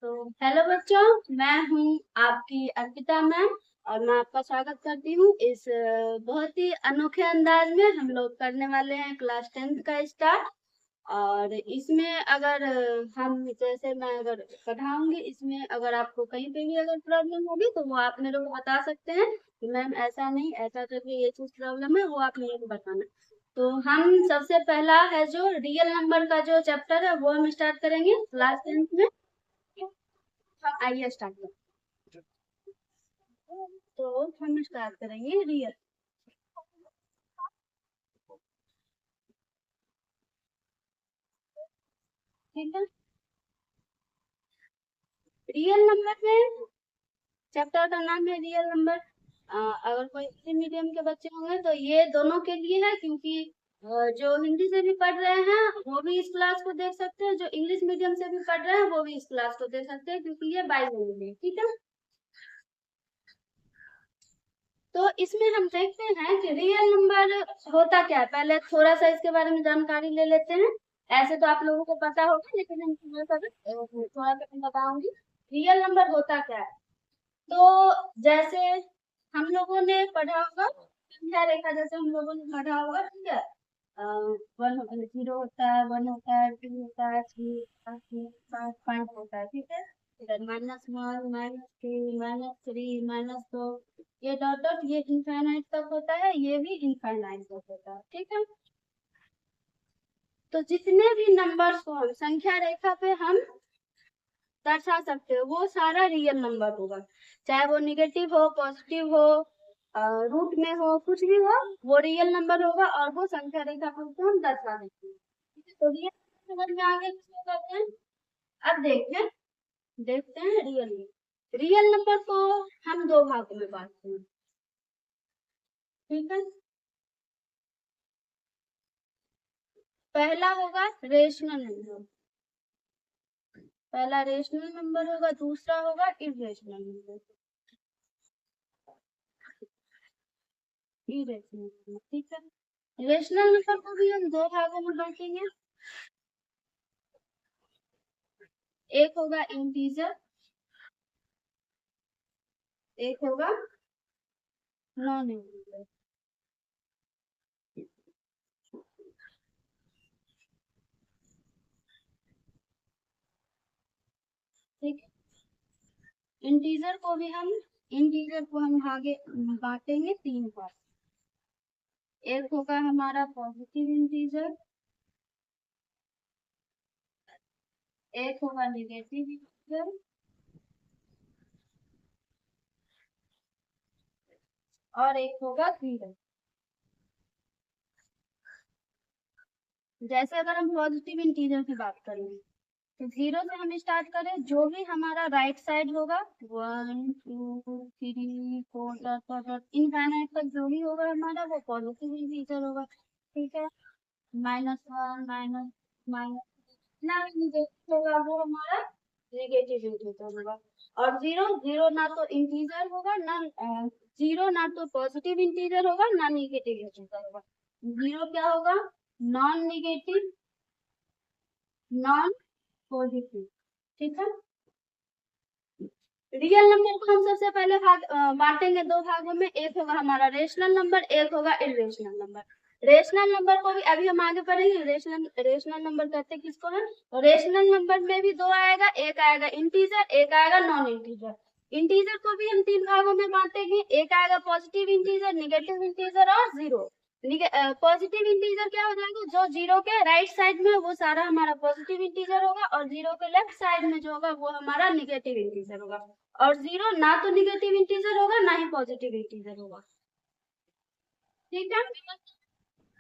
तो हेलो बच्चों, मैं हूँ आपकी अर्पिता मैम और मैं आपका स्वागत करती हूँ इस बहुत ही अनोखे अंदाज में हम लोग करने वाले हैं क्लास 10th का स्टार्ट। और इसमें अगर हम जैसे मैं अगर पढ़ाऊंगी, इसमें अगर आपको कहीं पे भी अगर प्रॉब्लम होगी तो वो आप मेरे को बता सकते हैं कि मैम ऐसा नहीं ऐसा करके ये चीज प्रॉब्लम है, वो आप मेरे को बताना। तो हम सबसे पहला है जो रियल नंबर का जो चैप्टर है वो हम स्टार्ट करेंगे क्लास 10th में। आइए स्टार्ट करें। तो हम स्टार्ट करेंगे रियल। ठीक है, रियल नंबर में चैप्टर का नाम है रियल नंबर। अगर कोई हिंदी मीडियम के बच्चे होंगे तो ये दोनों के लिए है, क्योंकि जो हिंदी से भी पढ़ रहे हैं वो भी इस क्लास को देख सकते हैं, जो इंग्लिश मीडियम से भी पढ़ रहे हैं वो भी इस क्लास को देख सकते हैं, क्योंकि ये बाइलिंगुअल है। ठीक है, तो इसमें हम देखते हैं कि रियल नंबर होता क्या है। पहले थोड़ा सा इसके बारे में जानकारी ले लेते हैं। ऐसे तो आप लोगों को पता होगा, लेकिन हम थोड़ा सा मैं बताऊंगी रियल नंबर होता क्या है। तो जैसे हम लोगों ने पढ़ा होगा संख्या रेखा, जैसे हम लोगों ने पढ़ा होगा, ठीक है। वन 0 होता है, 1 होता है, 2 होता है, 3 होता है, 4 5 होता है। ठीक है, इधर -1 -3 -3 -2, ये डॉट डॉट ये इनफाइनाइट तक होता है, ये भी इनफाइनाइट तक होता है। ठीक है, तो जितने भी नंबर्स को हम संख्या रेखा पे हम दर्शा सकते हो वो सारा रियल नंबर होगा, चाहे वो निगेटिव हो पॉजिटिव हो रूट में हो, कुछ भी हो, वो रियल नंबर होगा और वो संख्या रेखा पर उसको हम दर्शा देते हैं। तो रियल नंबर में आगे किसको कहते हैं, अब देखते हैं रियल नंबर को हम दो भागों में बांटते हैं। ठीक है, पहला होगा रेशनल नंबर, पहला रेशनल नंबर होगा, दूसरा होगा इरेशनल नंबर। इरेशनल नंबर, ठीक है। रेशनल नंबर को भी हम दो भागों में बांटेंगे। एक होगा इंटीजर, एक होगा नॉन इंटीजर। ठीक है, इंटीजर को हम आगे बांटेंगे तीन भाग। एक होगा हमारा पॉजिटिव इंटीजर, एक होगा निगेटिव इंटीजर, और एक होगा जीरो। जैसे अगर हम पॉजिटिव इंटीजर की बात करें तो जीरो से हम स्टार्ट करें, जो भी हमारा राइट साइड होगा 1 2 3 4 डॉट इनफाइनाइट तक जो भी होगा हमारा वो पॉजिटिव इंटीजर होगा। ठीक है, -1 माइनस जितना भी नेगेटिव होगा वो हमारा नेगेटिव इंटीजर होगा। और जीरो जीरो ना तो इंटीजर होगा ना जीरो ना तो पॉजिटिव इंटीजर होगा ना नेगेटिव इंटीजर होगा। जीरो क्या होगा, नॉन नेगेटिव नॉन पॉजिटिव। ठीक है, रियल नंबर को हम सबसे पहले बांटेंगे दो भागों में। एक होगा हमारा रेशनल नंबर, एक होगा इरेशनल नंबर। रेशनल नंबर को भी अभी हम आगे पढ़ेंगे। रेशनल नंबर कहते हैं किसको है, तो रेशनल नंबर में भी दो आएगा, एक आएगा इंटीजर, एक आएगा नॉन इंटीजर। इंटीजर को भी हम तीन भागों में बांटेंगे, एक आएगा पॉजिटिव इंटीजर, निगेटिव इंटीजर और जीरो। पॉजिटिव इंटीजर क्या हो जाएगा, जो जीरो के राइट साइड में वो सारा हमारा पॉजिटिव इंटीजर होगा, और जीरो के लेफ्ट साइड में जो होगा वो हमारा निगेटिव इंटीजर होगा। और जीरो ना तो निगेटिव इंटीजर होगा ना ही पॉजिटिव इंटीजर होगा। ठीक है,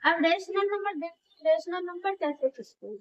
अब रेशनल नंबर देखते हैं, रेशनल नंबर कैसे किसको,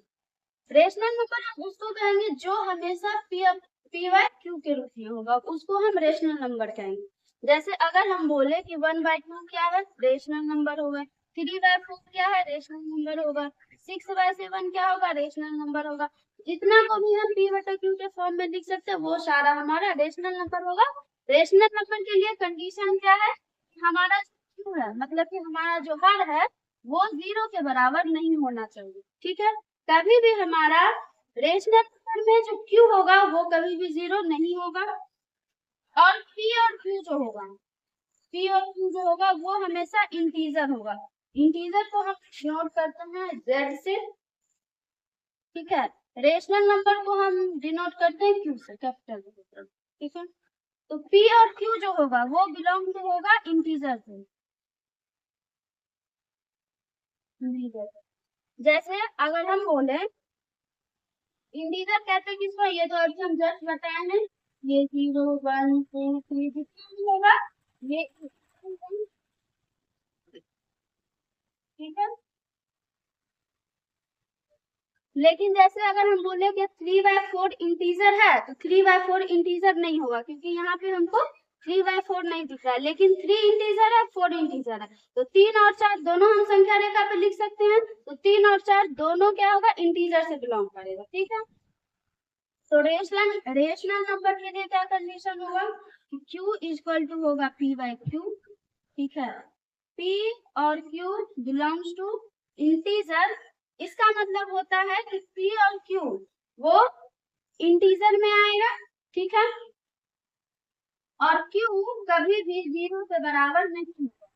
रेशनल नंबर हम उसको कहेंगे जो हमेशा पी वाई क्यू के रूप में होगा, उसको हम रेशनल नंबर कहेंगे। जैसे अगर हम बोले कि 1/2 क्या है, रेशनल नंबर होगा। 3/4 क्या है, रेशनल नंबर होगा। 6/7 क्या होगा, रेशनल नंबर होगा। जितना को भी हम p/q के फॉर्म में लिख सकते हैं वो सारा हमारा रेशनल नंबर होगा। रेशनल नंबर के लिए कंडीशन क्या है, हमारा क्यू है, मतलब कि हमारा जो हर है वो जीरो के बराबर नहीं होना चाहिए। ठीक है, कभी भी हमारा रेशनल नंबर में जो क्यू होगा वो कभी भी 0 नहीं होगा, और पी और क्यू जो होगा, पी और क्यू जो होगा वो हमेशा इंटीजर होगा। इंटीजर को हम डिनोट करते हैं जेड से, ठीक है। रेशनल नंबर को हम डिनोट करते हैं क्यू से, कैपिटल, ठीक है। तो पी और क्यू जो होगा वो बिलोंग टू होगा इंटीजर से। जैसे अगर हम बोले इंटीजर कहते हैं किसको, ये तो अभी हम जस्ट बताए हैं, ये 0 1 2 3 जितना भी होगा ये, ठीक है। लेकिन जैसे अगर हम बोले कि 3/4 इंटीजर है, तो 3/4 इंटीजर नहीं होगा, क्योंकि यहाँ पे हमको 3/4 नहीं दिख रहा है, लेकिन 3 इंटीजर है, 4 इंटीजर है। तो 3 और 4 दोनों हम संख्या रेखा पे लिख सकते हैं, तो 3 और 4 दोनों क्या होगा, इंटीजर से बिलोंग करेगा, ठीक है। तो रेशनल नंबर के लिए क्या कंडीशन होगा कि Q इक्वल टू होगा P/Q, ठीक है। P और Q बिलोंग्स टू इंटीजर, इसका मतलब होता है कि P और Q वो इंटीजर में आएगा, ठीक है। और Q कभी भी 0 से बराबर नहीं होगा।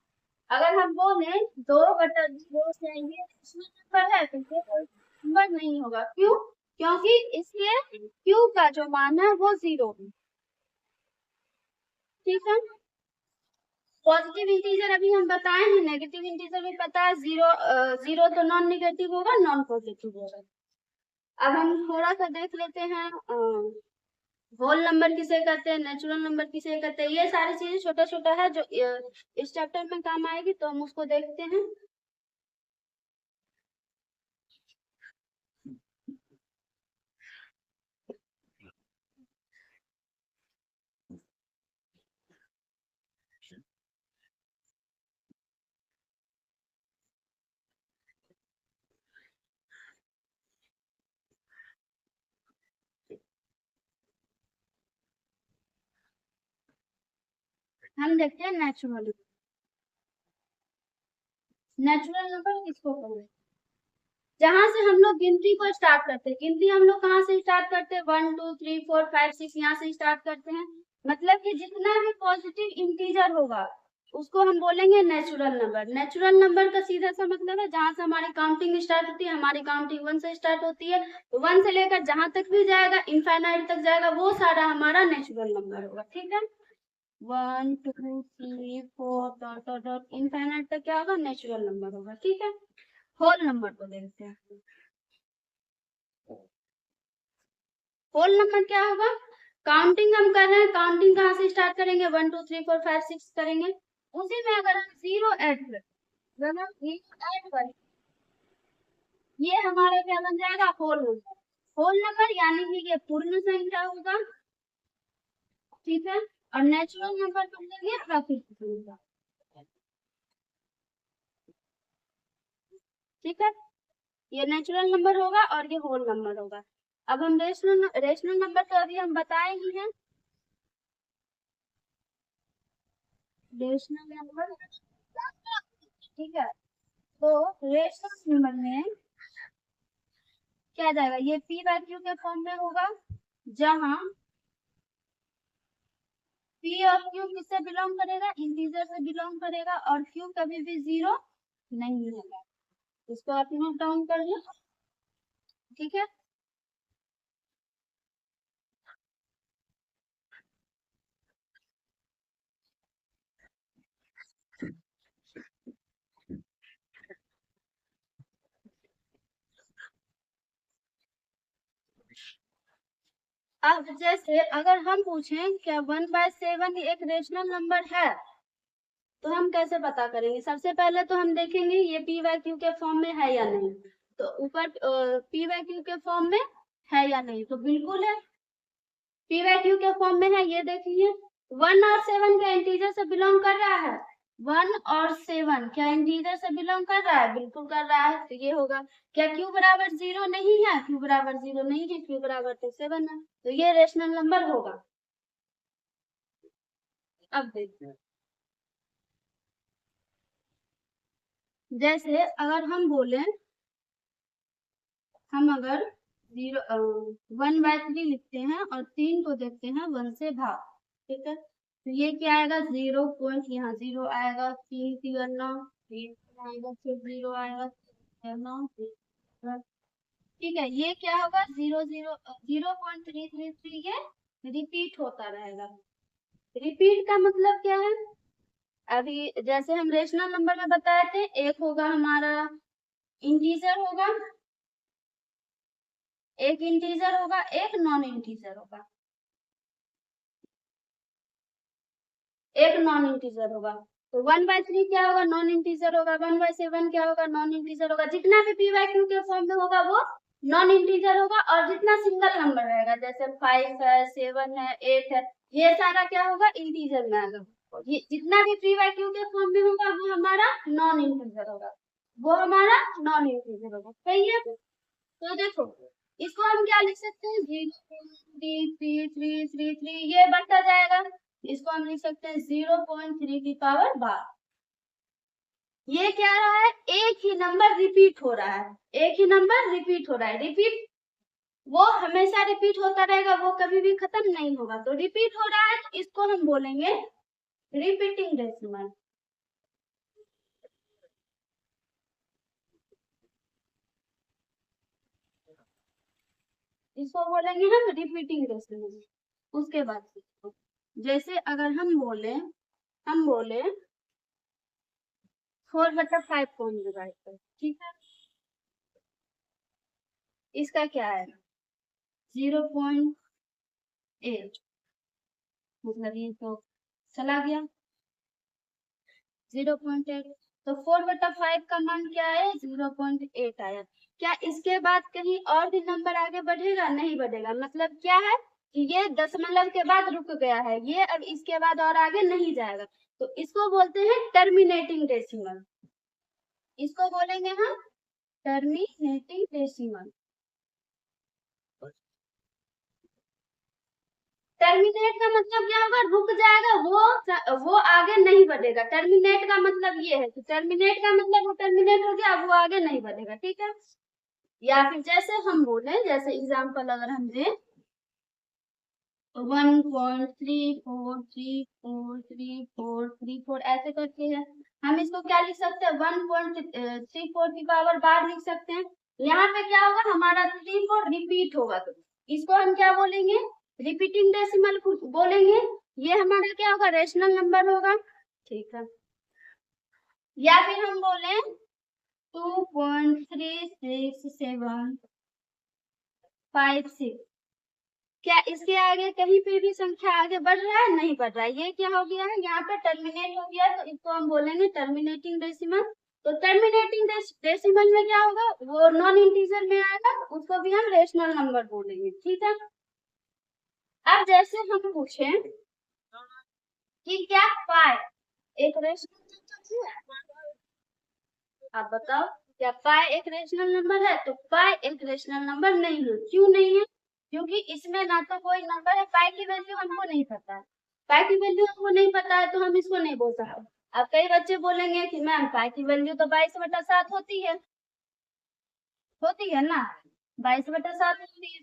अगर हम बोले 2/0 से ये नंबर है, तो ये कोई नंबर नहीं होगा, क्यों? क्योंकि इसके Q का जो मान है वो 0 है, ठीक है। पॉजिटिव इंटीजर अभी हम बताए हैं, नेगेटिव इंटीजर भी पता है, 0 तो नॉन नेगेटिव होगा, नॉन पॉजिटिव होगा। अब हम थोड़ा सा देख लेते हैं, होल नंबर किसे कहते हैं, नेचुरल नंबर किसे कहते हैं, ये सारी चीजें छोटा छोटा है जो इस चैप्टर में काम आएगी, तो हम उसको देखते हैं। हम देखते हैं नेचुरल नंबर किसको कहते हैं, जहां से हम लोग गिनती को स्टार्ट करते हैं। गिनती हम लोग कहाँ से स्टार्ट करते हैं, 1 2 3 4 5 6 यहाँ से स्टार्ट करते हैं। मतलब कि जितना भी पॉजिटिव इंटीजर होगा उसको हम बोलेंगे नेचुरल नंबर। नेचुरल नंबर का सीधा सा मतलब है जहां से हमारी काउंटिंग स्टार्ट होती है, हमारी काउंटिंग 1 से स्टार्ट होती है, तो 1 से लेकर जहां तक भी जाएगा, इनफाइनाइट तक जाएगा, वो सारा हमारा नेचुरल नंबर होगा, ठीक है। 1 2 3 4 डॉट डॉट डॉट इनफाइनाइट तक क्या होगा, नेचुरल नंबर होगा, ठीक है। होल नंबर को देखते हैं। होल नंबर क्या होगा, काउंटिंग हम कर रहे हैं, काउंटिंग कहाँ से स्टार्ट करेंगे, 1 2 3 4 5 6 करेंगे, उसी में अगर हम 0 ऐड करें, अगर हम 0 ऐड करें, ये हमारा क्या बन जाएगा, होल नंबर। होल नंबर यानी कि ये पूर्ण संख्या होगा, ठीक है। और नेचुरल नंबर कर देंगे प्राकृतिक संख्या, ठीक है। ये नेचुरल नंबर होगा और ये होल नंबर होगा। अब हम रेशनल नंबर तो अभी हम बताए ही हैं, रेशनल नंबर, ठीक है। तो रेशनल नंबर में क्या जाएगा, ये P/Q के फॉर्म में होगा, जहां P और Q किससे बिलोंग करेगा, इंटीजर से बिलोंग करेगा, और Q कभी भी 0 नहीं होगा। इसको आप नोट डाउन कर लो, ठीक है। अब जैसे अगर हम पूछें क्या 1/7 एक रेशनल नंबर है, तो हम कैसे पता करेंगे। सबसे पहले तो हम देखेंगे ये P/Q के फॉर्म में है या नहीं, तो ऊपर P/Q के फॉर्म में है या नहीं, तो बिल्कुल है, P/Q के फॉर्म में है, ये देखिए। 1 और 7 क्या इंटीजर से बिलोंग कर रहा है, 1 और 7 क्या इंटीजर से बिलोंग कर रहा है, बिल्कुल कर रहा है, तो ये होगा। क्या Q बराबर 0 नहीं है, Q बराबर 0 नहीं है, Q बराबर तो 7 है, तो ये रेशनल नंबर होगा। अब देखते हैं, जैसे अगर हम बोले, हम अगर 1/3 लिखते हैं और 3 को देखते हैं 1 से भाग। ठीक है, तो ये क्या आएगा, 0 पॉइंट, यहाँ 0 आएगा, 3 3 9 3 आएगा, फिर 0 आएगा, 9 ठीक है। ये क्या होगा, 0.333 ये रिपीट होता रहेगा। रिपीट का मतलब क्या है, अभी जैसे हम रेशनल नंबर में बताए थे, एक होगा हमारा इंटीजर होगा, एक इंटीजर होगा, एक नॉन इंटीजर होगा, एक नॉन इंटीजर होगा। तो 1/3 क्या होगा, नॉन इंटीजर होगा। 1/7 क्या होगा, नॉन इंटीजर होगा। जितना भी पी वाई क्यू के फॉर्म में होगा वो नॉन इंटीजर होगा, और जितना सिंगल नंबर रहेगा जैसे 5 है, 7 है, 8 है, ये सारा क्या होगा, इंटीजर में आएगा। ये जितना भी पी वाई क्यू के फॉर्म में होगा वो हमारा नॉन इंटीजर होगा, वो हमारा नॉन इंटीजर होगा। सही है, तो देखो इसको हम क्या लिख सकते हैं, 0.3333 ये बढ़ता जाएगा, इसको हम लिख सकते हैं 0.3 की पावर 12। ये क्या रहा है, एक ही नंबर रिपीट हो रहा है, एक ही नंबर रिपीट हो रहा है। रिपीट वो हमेशा रिपीट होता रहेगा, वो कभी भी खत्म नहीं होगा। तो रिपीट हो रहा है तो इसको हम बोलेंगे रिपीटिंग डेसिमल। इसको बोलेंगे हम रिपीटिंग डेसिमल। उसके बाद जैसे अगर हम बोले 4/5 को हम डिवाइड करें, ठीक है, इसका क्या है, 0.8, मतलब ये तो चला गया 0.8। तो 4/5 का मान क्या है, 0.8 आया। क्या इसके बाद कहीं और भी नंबर आगे बढ़ेगा, नहीं बढ़ेगा। मतलब क्या है कि ये दशमलव के बाद रुक गया है, ये अब इसके बाद और आगे नहीं जाएगा। तो इसको बोलते हैं टर्मिनेटिंग डेसिमल। इसको बोलेंगे हम टर्मिनेटिंग डेसिमल। टर्मिनेट का मतलब क्या होगा, रुक जाएगा, वो आगे नहीं बढ़ेगा। टर्मिनेट का मतलब ये है कि टर्मिनेट का मतलब वो टर्मिनेट हो गया, वो आगे नहीं बढ़ेगा। ठीक है, या फिर जैसे हम बोले, जैसे एग्जांपल अगर हम दें, 1.343434 ऐसे करके है, हम इसको क्या लिख सकते हैं, 1.34 की पावर बार लिख सकते हैं। यहाँ पे क्या होगा, हमारा 34 रिपीट होगा, तो इसको हम क्या बोलेंगे, रिपीटिंग डेसिमल बोलेंगे। ये हमारा क्या होगा, रेशनल नंबर होगा। ठीक है, या फिर हम बोले 2.36756, क्या इसके आगे कहीं पे भी संख्या आगे बढ़ रहा है, नहीं बढ़ रहा है। ये क्या हो गया है, यहाँ पे टर्मिनेट हो गया, तो इसको हम बोलेंगे टर्मिनेटिंग डेसिमल। तो टर्मिनेटिंग डेसिमल में क्या होगा, वो नॉन इंटीजर में आएगा, उसको भी हम रेशनल नंबर बोलेंगे। ठीक है, अब जैसे हम पूछे कि क्या पाई एक रेशनल नंबर है, आप बताओ क्या पाई एक रेशनल नंबर है। तो पाई एक रेशनल नंबर नहीं है। क्यों नहीं है, क्योंकि इसमें ना तो कोई नंबर है, पाई की वैल्यू हमको नहीं पता है, पाई की वैल्यू हमको नहीं पता है, तो हम इसको नहीं बोल सकते। अब कई बच्चे बोलेंगे कि मैम पाई की वैल्यू तो 22/7 होती है ना, 22/7 होती है।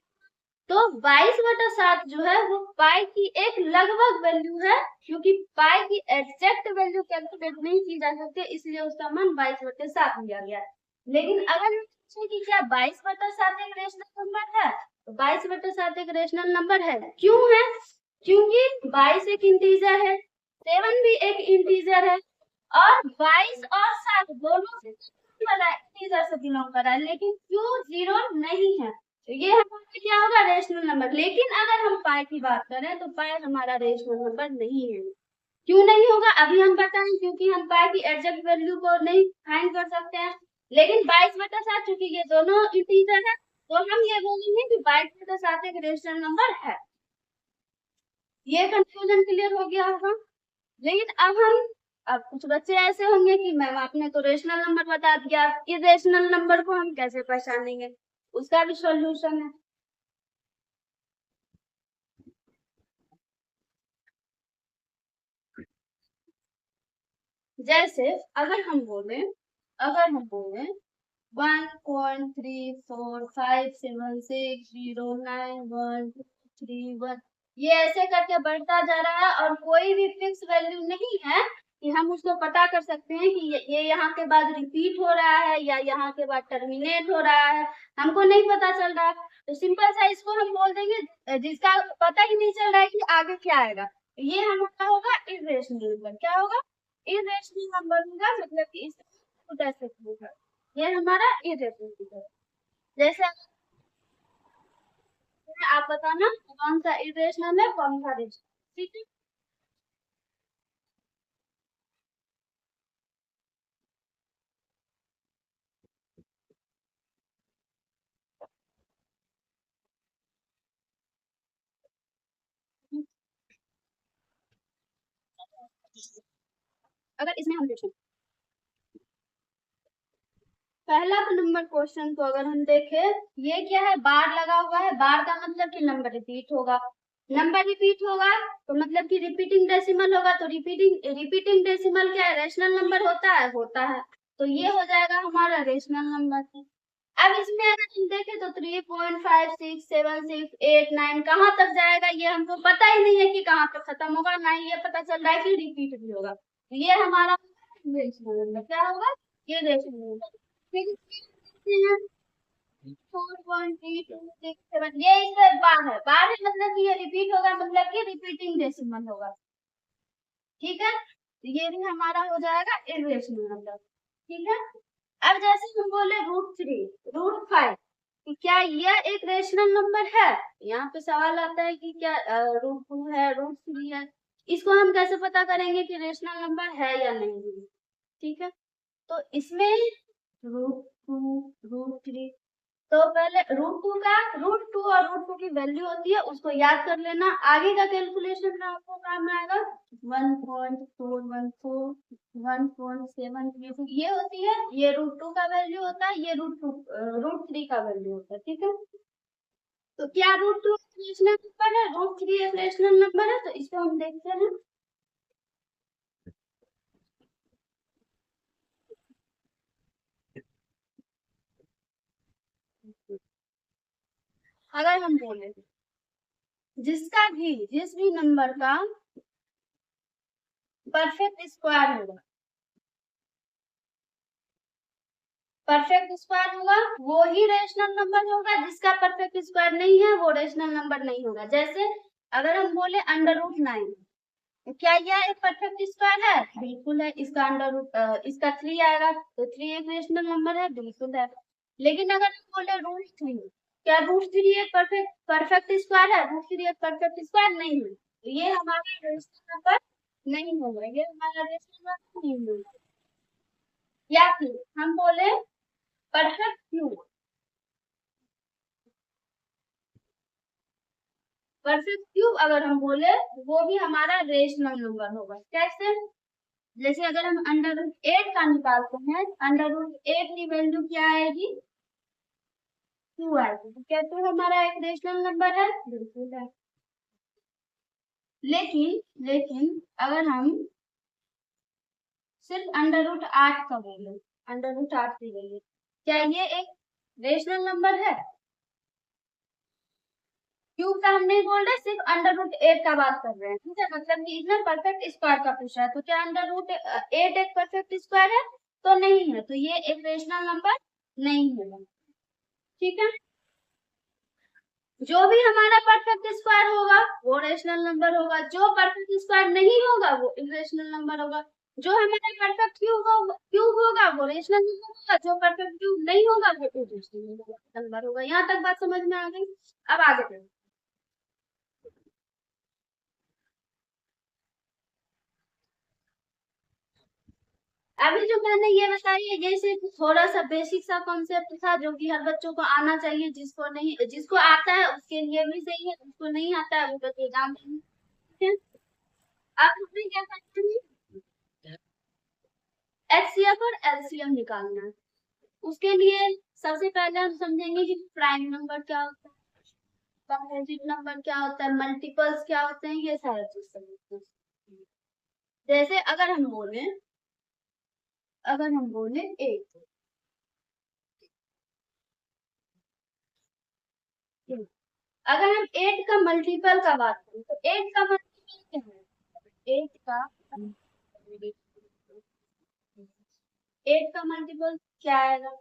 तो 22/7 जो है वो पाई की एक लगभग वैल्यू है, क्योंकि पाई की एग्जैक्ट वैल्यू कैलकुलेट नहीं की जा सकती, इसलिए उसका मान 22/7 लिया गया है। लेकिन अगर हम पूछे कि क्या 22/7 एक रेशनल नंबर है, तो 22/7 एक रेशनल नंबर है। क्यों है, क्योंकि 22 एक इंटीजर है, 7 भी एक इंटीजर है, और 22 और 7 दोनों से इंटीजर से बिलोंग कर रहा है, लेकिन क्यों 0 नहीं है, तो ये हमारा क्या होगा, रेशनल नंबर। लेकिन अगर हम पाई की बात करें तो पाई हमारा रेशनल नंबर नहीं है। क्यों नहीं होगा, अभी हम बताएं, क्योंकि हम पाई की एग्जैक्ट वैल्यू को नहीं फाइंड कर सकते हैं। लेकिन 22/7 चूंकि ये दोनों इंटीजर है, तो हम ये बोलेंगे कि 22/7 एक रेशनल नंबर है। ये कंफ्यूजन क्लियर हो गया होगा। लेकिन अब कुछ बच्चे ऐसे होंगे कि मैम आपने तो रेशनल नंबर बता दिया, इरेशनल नंबर को हम कैसे पहचानेंगे, उसका भी सॉल्यूशन है। जैसे अगर हम बोले 1.34576091 ये ऐसे करके बढ़ता जा रहा है और कोई भी फिक्स वैल्यू नहीं है कि हम उसको पता कर सकते हैं कि ये यहाँ के बाद रिपीट हो रहा है या यहाँ के बाद टर्मिनेट हो रहा है, हमको नहीं पता चल रहा है। तो सिंपल सा इसको हम बोल देंगे जिसका पता ही नहीं चल रहा है कि आगे क्या आएगा, ये हमारा होगा इर्रेशनल नंबर। क्या होगा? इर्रेशनल नंबर होगा, मतलब कि इसको ऐसे होगा, ये हमारा इर्रेशनल नंबर। जैसे आप बताना कौन सा इर्रेशनल है कौन सा रेशनल, ठीक है। अगर इसमें हम देखें पहला नंबर क्वेश्चन को अगर हम देखें, ये क्या है, बार लगा हुआ है, बार का मतलब कि नंबर रिपीट होगा, नंबर रिपीट होगा तो मतलब कि रिपीटिंग डेसिमल होगा, तो रिपीटिंग डेसिमल क्या है, रेशनल नंबर होता है, तो ये हो जाएगा हमारा रेशनल नंबर। अब इसमें अगर हम देखें तो 3.567689 कहाँ तक जाएगा ये हमको पता ही नहीं है कि कहाँ तक खत्म होगा, ना ही ये पता चल रहा है कि रिपीट भी होगा, तो ये हमारा रेशनल नंबर क्या होगा, ये रेशनल नंबर। फिर 4.3267 ये इसका बार है मतलब कि ये रिपीट होगा, मतलब कि रिपीटिंग डेसिमल होगा, ठीक है। तो ये भी हमारा हो जाएगा इर्रेशनल नंबर, ठीक है। अब जैसे हम बोले √3 √5, कि क्या यह एक रेशनल नंबर है, यहाँ पे सवाल आता है कि क्या √2 है √3 है, इसको हम कैसे पता करेंगे कि रेशनल नंबर है या नहीं, ठीक है। तो इसमें √2 √3, तो पहले √2 और √2 की वैल्यू होती है उसको याद कर लेना, आगे का कैलकुलेशन में आपको काम आएगा 1.414 1.7 ये होती है, ये √2 का वैल्यू होता है, ये √3 का वैल्यू होता है, ठीक है। तो क्या √2 रेशनल नंबर है, √3 एक रेशनल नंबर है, तो इसको हम देखते हैं। अगर हम बोले जिस भी नंबर का परफेक्ट स्क्वायर होगा, परफेक्ट स्क्वायर होगा वो ही रेशनल नंबर होगा, जिसका परफेक्ट स्क्वायर नहीं है वो रेशनल नंबर नहीं होगा। जैसे अगर हम बोले √9, तो क्या यह एक परफेक्ट स्क्वायर है, बिल्कुल है, इसका इसका 3 आएगा, तो 3 एक रेशनल नंबर है, बिल्कुल है। लेकिन अगर हम बोले √3, क्या √3 एक परफेक्ट स्क्वायर है, √3 एक परफेक्ट स्क्वायर नहीं है, तो ये हमारा रेशनल नंबर नहीं होगा, ये हमारा रेशनल नंबर नहीं होगा। या फिर हम बोले परफेक्ट क्यूब, परफेक्ट क्यूब अगर हम बोले वो भी हमारा रेशनल नंबर होगा। कैसे? जैसे अगर हम √8 का निकालते हैं, √8 की वैल्यू क्या आएगी, 2 आएगी, तो क्या 2 हमारा एक रेशनल नंबर है, बिल्कुल है। लेकिन अगर हम सिर्फ √8 का बोले, √8 की वैल्यू, क्या ये एक रेशनल नंबर है? क्यूब का हम नहीं बोल रहे, सिर्फ √8 का बात कर रहे हैं, ठीक है, मतलब कि इसमें परफेक्ट स्क्वायर का पूछ रहा है, तो क्या √8 एक परफेक्ट स्क्वायर है, तो नहीं है, तो ये एक रेशनल नंबर नहीं होगा, ठीक है। जो भी हमारा परफेक्ट स्क्वायर होगा वो रेशनल नंबर होगा, जो परफेक्ट स्क्वायर नहीं होगा वो इरेशनल नंबर होगा, जो हमारा परफेक्ट क्यूब होगा वो रेशनल नंबर होगा, जो परफेक्ट क्यूब नहीं होगा वो इरेशनल नंबर होगा। यहाँ तक बात समझ में आ गई, अब आगे बढ़ते हैं। अभी जो मैंने ये बताई है ये सिर्फ थोड़ा सा बेसिक सा कॉन्सेप्ट था जो कि हर बच्चों को आना चाहिए, जिसको आता है उसके लिए भी सही है, जिसको नहीं आता है वो बस एग्जाम देंगे, ठीक है। अब हमें क्या करना है, एचसीएफ और एलसीएम निकालना है। उसके लिए सबसे पहले हम समझेंगे कि प्राइम नंबर क्या होता है, कंपोजिट नंबर क्या होता है, मल्टीपल्स क्या होते हैं, ये सारा चीज समझते हैं। जैसे अगर हम बोले एक, अगर हम 8 का मल्टीपल का बात करें तो 8 का मल्टीपल क्या है? 8 का मल्टीपल क्या आएगा?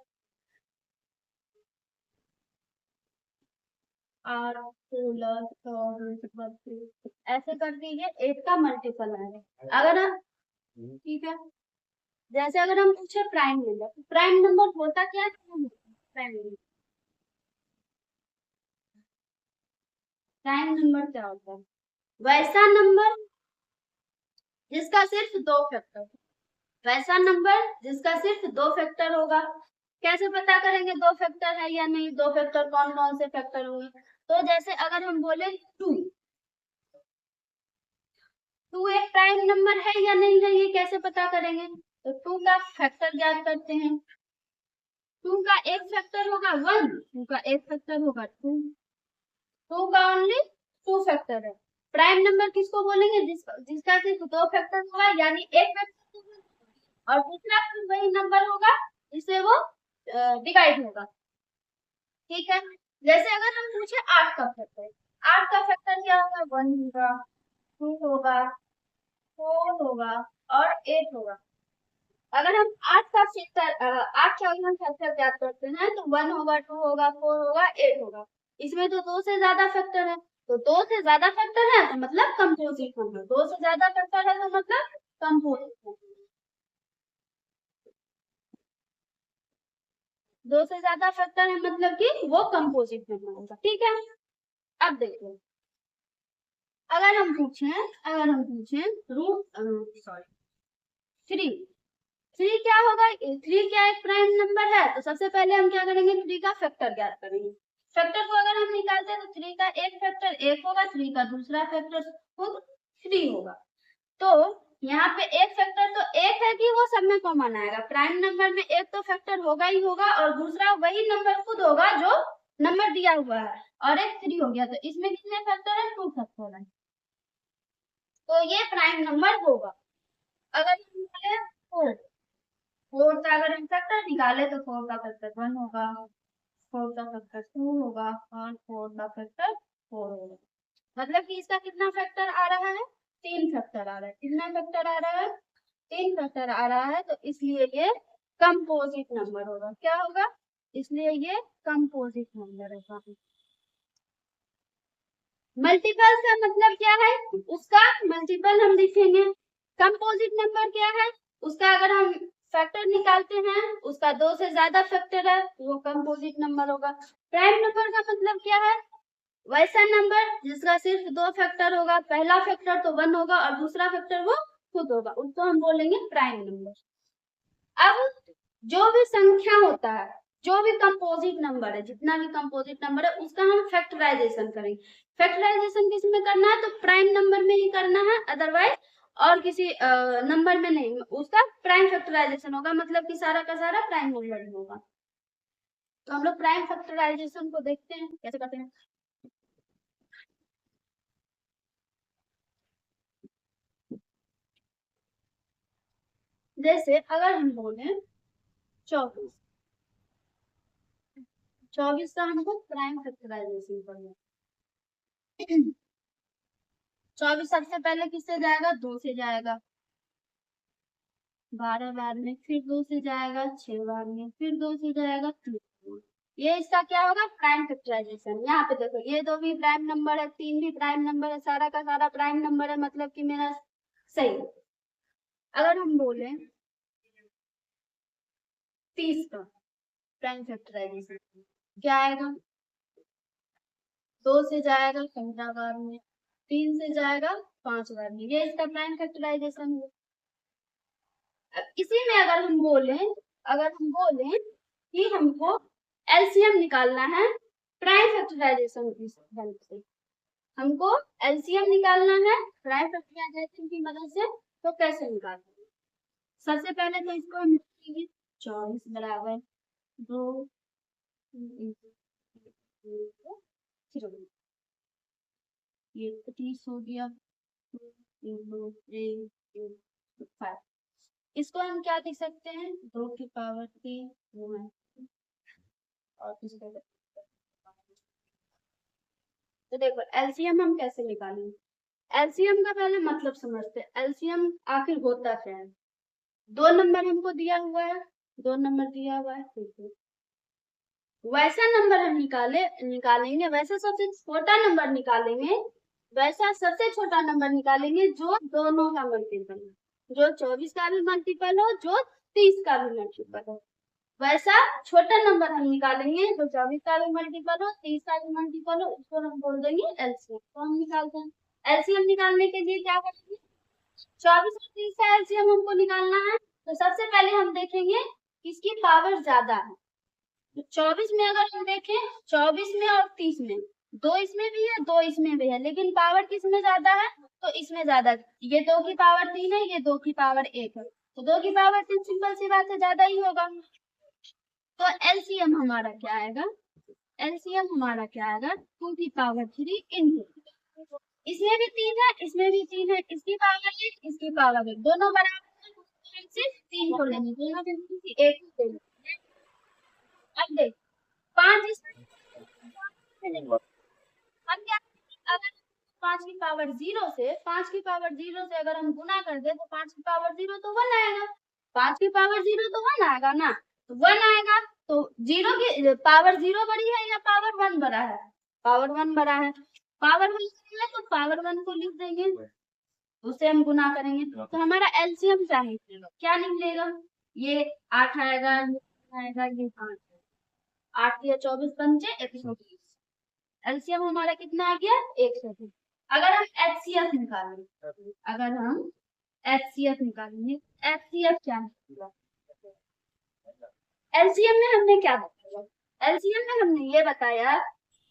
8, 16, 24, 32 ऐसे कर दीजिए, 8 का मल्टीपल आएगा। अगर हम ठीक है, जैसे अगर हम पूछे प्राइम नंबर, प्राइम नंबर होता क्या है? प्राइम नंबर, प्राइम नंबर क्या होता है? वैसा नंबर जिसका सिर्फ दो फैक्टर, वैसा नंबर जिसका सिर्फ दो फैक्टर होगा। कैसे पता करेंगे दो फैक्टर है या नहीं? दो फैक्टर कौन कौन से फैक्टर होंगे? तो जैसे अगर हम बोले टू, टू एक प्राइम नंबर है या नहीं है, ये कैसे पता करेंगे? तो टू का फैक्टर ज्ञात करते हैं। टू का एक फैक्टर होगा वन, टू का एक फैक्टर होगा टू, टू का ओनली टू फैक्टर है। प्राइम नंबर किसको बोलेंगे? जिसका सिर्फ दो फैक्टर होगा, यानी एक फैक्टर और दूसरा वही नंबर होगा जिससे वो डिवाइड होगा। ठीक है, जैसे अगर हम पूछे 8 का फैक्टर, 8 का फैक्टर क्या होगा? 1 होगा, 2 होगा, 4 होगा और 8 होगा। अगर हम 8 का फैक्टर 8 का अगर हम फैक्टर ज्ञात करते हैं तो 1 होगा, 2 होगा, 4 होगा, 8 होगा। इसमें तो दो से ज्यादा फैक्टर है, तो दो से ज्यादा फैक्टर है तो मतलब कंपोजिट नंबर, दो से ज्यादा फैक्टर है तो मतलब कंपोजिट नंबर, दो से ज्यादा फैक्टर है मतलब कि वो कंपोजिट नंबर होगा। ठीक है, अब देखो, अगर हम पूछें रूट सॉरी थ्री, थ्री क्या होगा? थ्री क्या एक प्राइम नंबर है? तो सबसे पहले हम क्या करेंगे? थ्री का फैक्टर ज्ञात करेंगे। फैक्टर को अगर हम निकालते हैं तो थ्री का एक फैक्टर एक होगा, थ्री का दूसरा फैक्टर खुद थ्री होगा। तो यहाँ पे एक फैक्टर तो एक है कि वो सब में कॉमन आएगा। प्राइम नंबर में एक तो फैक्टर होगा ही होगा और दूसरा वही नंबर खुद होगा जो नंबर दिया हुआ है, और एक थ्री हो गया, तो इसमें कितने फैक्टर है? टू फैक्टर है, तो ये प्राइम नंबर होगा। अगर हम बोले फोर, फोर का अगर हम फैक्टर निकाले तो फोर का फैक्टर वन होगा, फोर का फैक्टर टू होगा और फोर का फैक्टर फोर होगा। मतलब कि इसका कितना फैक्टर आ रहा है? तीन फैक्टर आ रहा है। कितना फैक्टर आ रहा है? तीन फैक्टर आ रहा है, तो इसलिए ये कंपोजिट नंबर होगा। क्या होगा? इसलिए ये कंपोजिट नंबर होगा। मल्टीपल का मतलब क्या है? उसका मल्टीपल हम लिखेंगे। कंपोजिट नंबर क्या है? उसका अगर हम फैक्टर निकालते हैं, उसका दो से ज्यादा फैक्टर है, वो कंपोजिट नंबर होगा। प्राइम नंबर का मतलब क्या है? वैसा नंबर जिसका सिर्फ दो फैक्टर होगा, पहला फैक्टर तो वन होगा और दूसरा फैक्टर वो खुद होगा, उसको हम बोलेंगे प्राइम नंबर। अब जो भी संख्या होता है, जो भी कंपोजिट नंबर है, जितना भी कंपोजिट नंबर है, उसका हम फैक्टराइजेशन करेंगे। फैक्टराइजेशन किस में करना है? तो प्राइम नंबर में ही करना है, अदरवाइज और किसी नंबर में नहीं। उसका प्राइम फैक्टराइजेशन होगा, मतलब कि सारा का सारा प्राइम नंबर ही होगा। तो हम लोग प्राइम फैक्टराइजेशन को देखते हैं कैसे करते हैं। जैसे अगर हम बोले 24, 24 का हमको प्राइम फैक्टराइजेशन करना है। 24 सबसे पहले किससे जाएगा? दो से जाएगा, 12 बार में, फिर दो से जाएगा 6 बार में, फिर दो से जाएगा 3 बार में। ये इसका क्या होगा? Prime factorisation. यहाँ पे देखो, ये दो भी प्राइम नंबर है, तीन भी प्राइम नंबर है, सारा का सारा प्राइम नंबर है, मतलब कि मेरा सही है। अगर हम बोले 30 का प्राइम फैक्टराइजेशन क्या आएगा? दो से जाएगा 15 बार में, तीन से जाएगा 5 बार में, ये इसका प्राइम फैक्टराइजेशन है। इसी में अगर हम बोले कि हमको एलसीएम निकालना है प्राइम फैक्टराइजेशन की हेल्प से, हमको एलसीएम निकालना है प्राइम फैक्टराइजेशन की मदद से, तो कैसे निकालते हैं? सबसे पहले तो इसको हम लिखेंगे 24 बराबर दो, ये 30 हो गया, 5। इसको हम क्या लिख सकते हैं? 2 की पावर 3 वो है, और इसको तो देखो एलसीएम हम कैसे निकालेंगे। एलसीएम का पहले मतलब समझते हैं, एलसीएम आखिर होता क्या है। दो नंबर हमको दिया हुआ है, दो नंबर दिया हुआ है, ठीक है। वैसा नंबर हम निकालेंगे, वैसा सबसे छोटा नंबर निकालेंगे, वैसा सबसे छोटा नंबर निकालेंगे जो दोनों का मल्टीपल हो, जो 24 का भी मल्टीपल हो, जो 30 का भी मल्टीपल हो। वैसा छोटा नंबर हम निकालेंगे जो 24 का भी मल्टीपल हो, 30 का भी मल्टीपल हो, उसको हम बोल देंगे एलसीएम। तो हम निकालते हैं। एलसीएम निकालने के लिए क्या करेंगे, 24 और 30 का एलसीएम हमको निकालना है। तो सबसे पहले हम देखेंगे किसकी पावर ज्यादा है। तो 24 में अगर हम देखें, 24 में और 30 में, दो इसमें भी है, दो इसमें भी है, लेकिन पावर किसमें ज्यादा है, तो इसमें ज्यादा। ये 2 की पावर 3 है, ये 2 की पावर 1 है, तो 2 की पावर 3 सिंपल सी बात है, ज्यादा ही होगा। तो एलसीएम हमारा क्या आएगा, एलसीएम हमारा क्या आएगा, 2 की पावर 3 इंटू, इसमें भी 3 है, इसमें भी 3 है, इसकी पावर 1, इसकी पावर 1, दोनों बराबर है, सिर्फ 3 को लेंगे, दोनों में से 1 को लेंगे। अब देख 5 हम क्या, अगर 5 की पावर 0 से, 5 की पावर 0 से अगर हम गुना कर दे तो 5 की पावर 0 तो 1 आएगा, 5 की पावर 0 तो 1 आएगा ना, तो 1 आएगा। तो 0 की पावर 0 बड़ी है या पावर 1 बड़ा है, पावर 1 बड़ा है, पावर 1 है तो पावर 1 को लिख देंगे, उसे हम गुना करेंगे, तो हमारा एलसीएम क्या निकलेगा, क्या निकलेगा, ये 8 आएगा, ये 5, 8 या 24 पंचे 120, एलसीएम हमारा कितना आ गया, 120। अगर हम एचसीएफ निकालेंगे, अगर हम एचसीएफ निकालेंगे, एचसीएफ क्या है, एलसीएम में हमने क्या बताया, एलसीएम में हमने ये बताया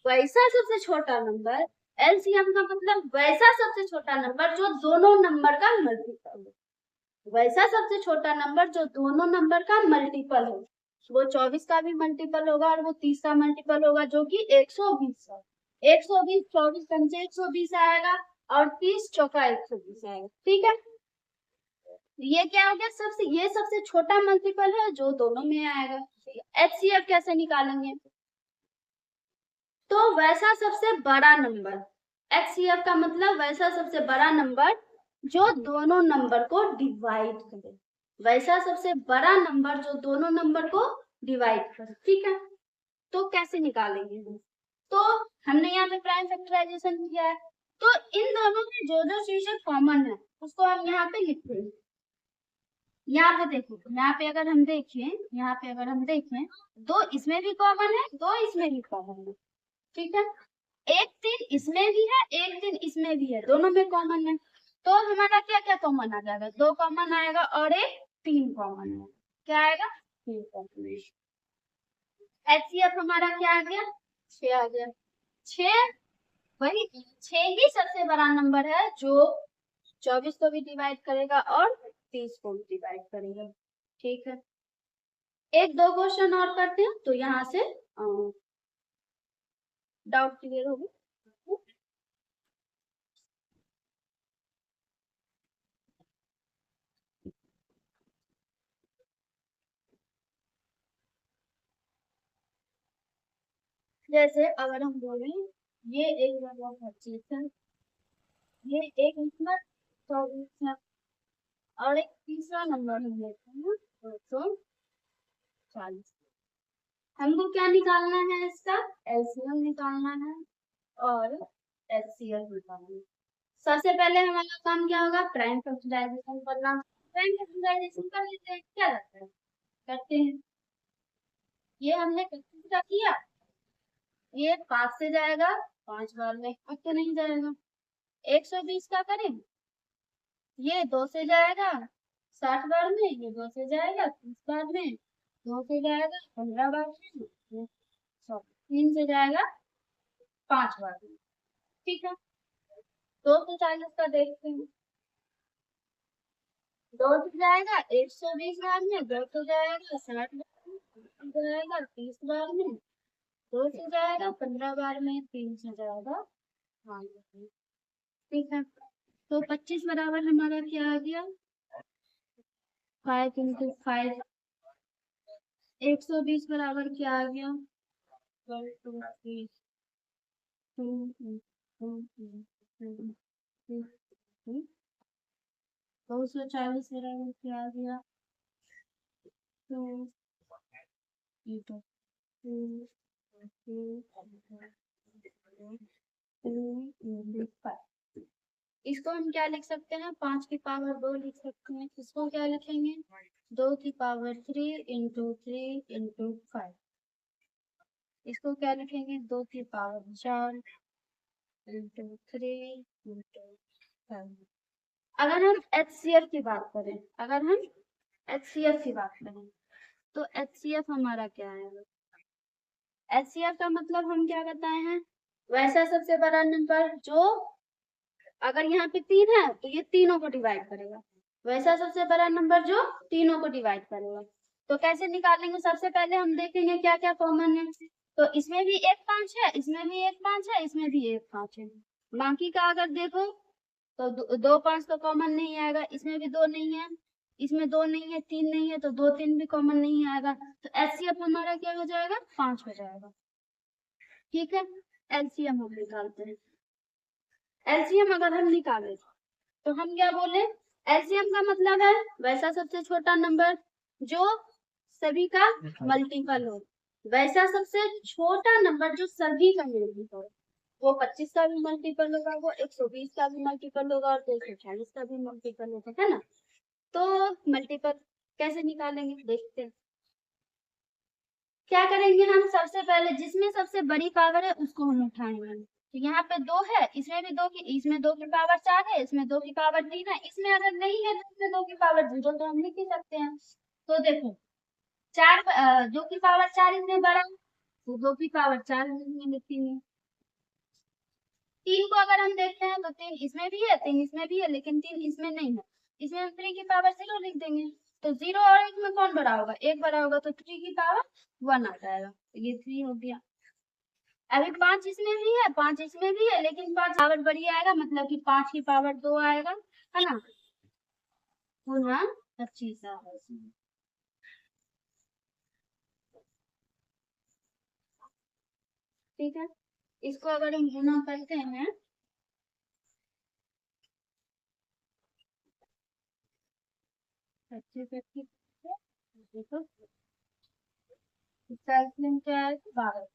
वैसा सबसे छोटा नंबर, एलसीएम का मतलब वैसा सबसे छोटा नंबर जो दोनों नंबर का मल्टीपल हो, वैसा सबसे छोटा नंबर जो दोनों नंबर का मल्टीपल हो, वो 24 का भी मल्टीपल होगा और वो 30 का मल्टीपल होगा, जो कि 120 है। 120, 24 पंचे 120 आएगा और 30 चौका 120 आएगा, ठीक है। ये क्या हो गया, ये सबसे छोटा मल्टीपल है जो दोनों में आएगा। एचसीएफ कैसे निकालेंगे, तो वैसा सबसे बड़ा नंबर, एचसीएफ का मतलब वैसा सबसे बड़ा नंबर जो दोनों नंबर को डिवाइड करे, वैसा सबसे बड़ा नंबर जो दोनों नंबर को डिवाइड करे, ठीक है। तो कैसे निकालेंगे हम, तो हमने यहाँ पे प्राइम फैक्टराइजेशन किया है, तो इन दोनों में जो जो चीजें कॉमन है उसको हम यहाँ पे लिखते हैं। यहाँ पे देखो, यहाँ पे अगर हम देखें, यहाँ पे अगर हम देखें, दो इसमें भी कॉमन है, दो इसमें भी कॉमन है, ठीक है। एक 3 इसमें भी है, एक 3 इसमें भी है, दोनों में कॉमन है, तो हमारा क्या क्या कॉमन आ जाएगा, 2 कॉमन आएगा और एक 3 कॉमन है, क्या आएगा, 3 कॉमन। एचसीएफ हमारा क्या आ गया, 6 आ गया। 6, वही 6 ही सबसे बड़ा नंबर है जो 24 को भी डिवाइड करेगा और 30 को भी डिवाइड करेगा, ठीक है। एक दो क्वेश्चन और करते हैं तो यहाँ से डाउट क्लियर होगी। जैसे अगर हम बोले ये एक नंबर 25 है, ये एक नंबर 24 है, और एक तीसरा नंबर हम लेते हैं 240। हमको क्या निकालना है, इसका एलसीएम निकालना है और एचसीएफ निकालना है। सबसे पहले हमारा काम क्या होगा, प्राइम फैक्टराइजेशन करना, प्राइम फैक्टराइजेशन कर लेते हैं, क्या लगता है, करते हैं। ये हमने कितना किया, ये 5 से जाएगा 5 बार में, अब तो नहीं जाएगा। 120 का करें, ये 2 से जाएगा 60 बार में, ये 2 से जाएगा 30 बार में, 2 से जाएगा 15 बार में, 3 से जाएगा 5 बार में, ठीक है। 240 का देखते हैं, 2 से जाएगा 120 बार में, 2 से जाएगा 60 बार में, 2 से जाएगा 30 बार में, 2 से जाएगा 15 बार में, 3 से जाएगा 5 बार में, ठीक है। तो 25 बराबर हमारा क्या आ गया, 5 इंटू 5, 120 बराबर क्या आ गया, 12 2 30, $240 मेरा क्या आ गया? तो ये तो इसको हम क्या लिख सकते हैं? 5 की पावर 2 लिख सकते हैं। इसको क्या लिखेंगे? 2 की पावर 3 इंटू 3 इंटू 5। इसको क्या लिखेंगे? 2 की पावर 4 इंटू 3 इंटू 5। अगर हम HCF की बात करें, तो HCF हमारा क्या है? HCF का मतलब हम क्या बताए हैं? वैसा सबसे बड़ा नंबर जो, अगर यहाँ पे 3 है तो ये तीनों को डिवाइड करेगा। वैसा सबसे बड़ा नंबर जो तीनों को डिवाइड करेगा। तो कैसे निकालेंगे? सबसे पहले हम देखेंगे क्या क्या कॉमन है। तो इसमें भी 1 5 है, इसमें भी 1 5 है, इसमें भी 1 5 है। बाकी का अगर देखो तो 2 5 तो कॉमन नहीं आएगा, इसमें भी 2 नहीं है, इसमें 2 नहीं है, 3 नहीं है, तो 2 3 भी कॉमन नहीं आएगा। तो HCF हमारा क्या हो जाएगा? 5 हो जाएगा। ठीक है, LCM हम निकालते हैं। LCM अगर हम निकाले तो हम क्या बोले? LCM का मतलब है वैसा सबसे छोटा नंबर जो सभी का मल्टीपल हो। वैसा सबसे छोटा नंबर जो सभी का मल्टीपल हो। वो 25 का भी मल्टीपल होगा, वो 120 का भी मल्टीपल होगा और 240 का भी मल्टीपल होगा, है ना? तो मल्टीपल कैसे निकालेंगे देखते हैं। क्या करेंगे हम? सबसे पहले जिसमें सबसे बड़ी पावर है उसको हम उठाएंगे। तो यहाँ पे 2 है, इसमें भी 2 की, इसमें 2 की पावर 4 है, इसमें 2 की पावर 3 है, इसमें अगर नहीं है तो इसमें 2 की पावर 0 तो हम लिख ही सकते हैं। तो देखो 2 की पावर 4 इसमें बड़ा है, तो 2 की पावर 4 इसमें लिखेंगे। 3 को अगर हम देखते हैं तो 3 इसमें भी है, 3 इसमें भी है, लेकिन 3 इसमें नहीं है। इसमें हम 3 की पावर 0 लिख देंगे। तो 0 और 1 में कौन बड़ा होगा? 1 बड़ा होगा, तो 3 की पावर 1 आ जाएगा। तो ये 3 हो गया। अभी 5 इसमें भी है, 5 इसमें भी है, लेकिन 5 पावर बड़ी आएगा, मतलब कि 5 की पावर 2 आएगा, है ना? गुना 25 आएगा इसमें। ठीक है, इसको अगर हम गुना करते हैं देखो इसका एल्सियम क्या है? 12।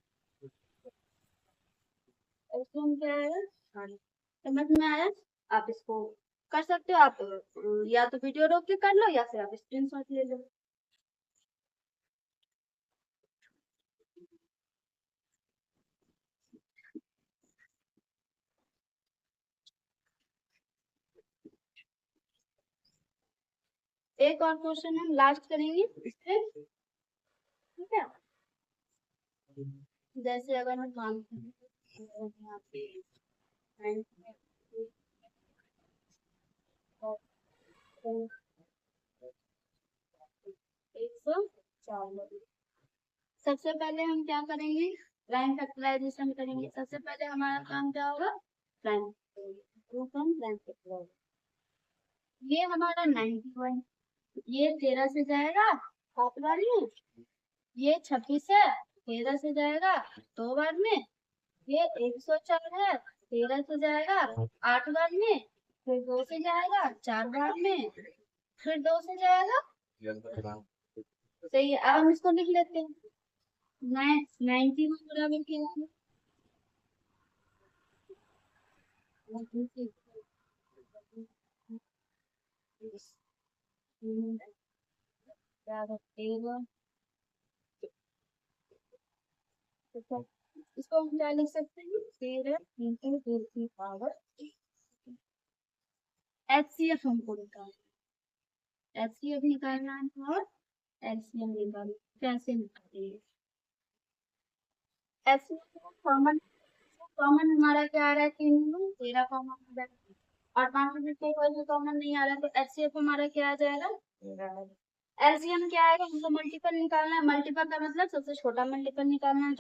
एल्सियम क्या है? 12। समझ में आया? आप इसको कर सकते हो। आप या तो वीडियो रोक के कर लो या फिर आप स्क्रीनशॉट ले लो। एक और क्वेश्चन हम लास्ट करेंगे इससे, ठीक है? जैसे अगर हम मानते हैं यहाँ पे 104। सबसे पहले हम क्या करेंगे? प्राइम फैक्टराइजेशन करेंगे। सबसे पहले हमारा काम क्या होगा? Prime factorisation. ये हमारा 91, ये 13 से जाएगा 7 बार में, ये 26 है 13 से जाएगा 2 बार में, ये 104 है 13 से जाएगा 8 बार में, फिर 2 से जाएगा 4 बार में, फिर 2 से जाएगा। सही है, अब हम इसको लिख लेते हैं। 91 बराबर क्या है? इसको हम क्या लिख सकते हैं? 13 इंटू 2 की पावर। HCF हमको निकालना, HCF निकालना है और LCM निकालना। कैसे निकालेंगे? HCF कॉमन, कॉमन हमारा क्या आ रहा है? 3 में 13 कॉमन आ रहा है और 5 में कोई वैल्यू कॉमन नहीं आ रहा है, तो HCF हमारा क्या आ जाएगा? LCM क्या आएगा? हमको मल्टीपल निकालना है। मल्टीपल का मतलब सबसे छोटा मल्टीपल निकालना है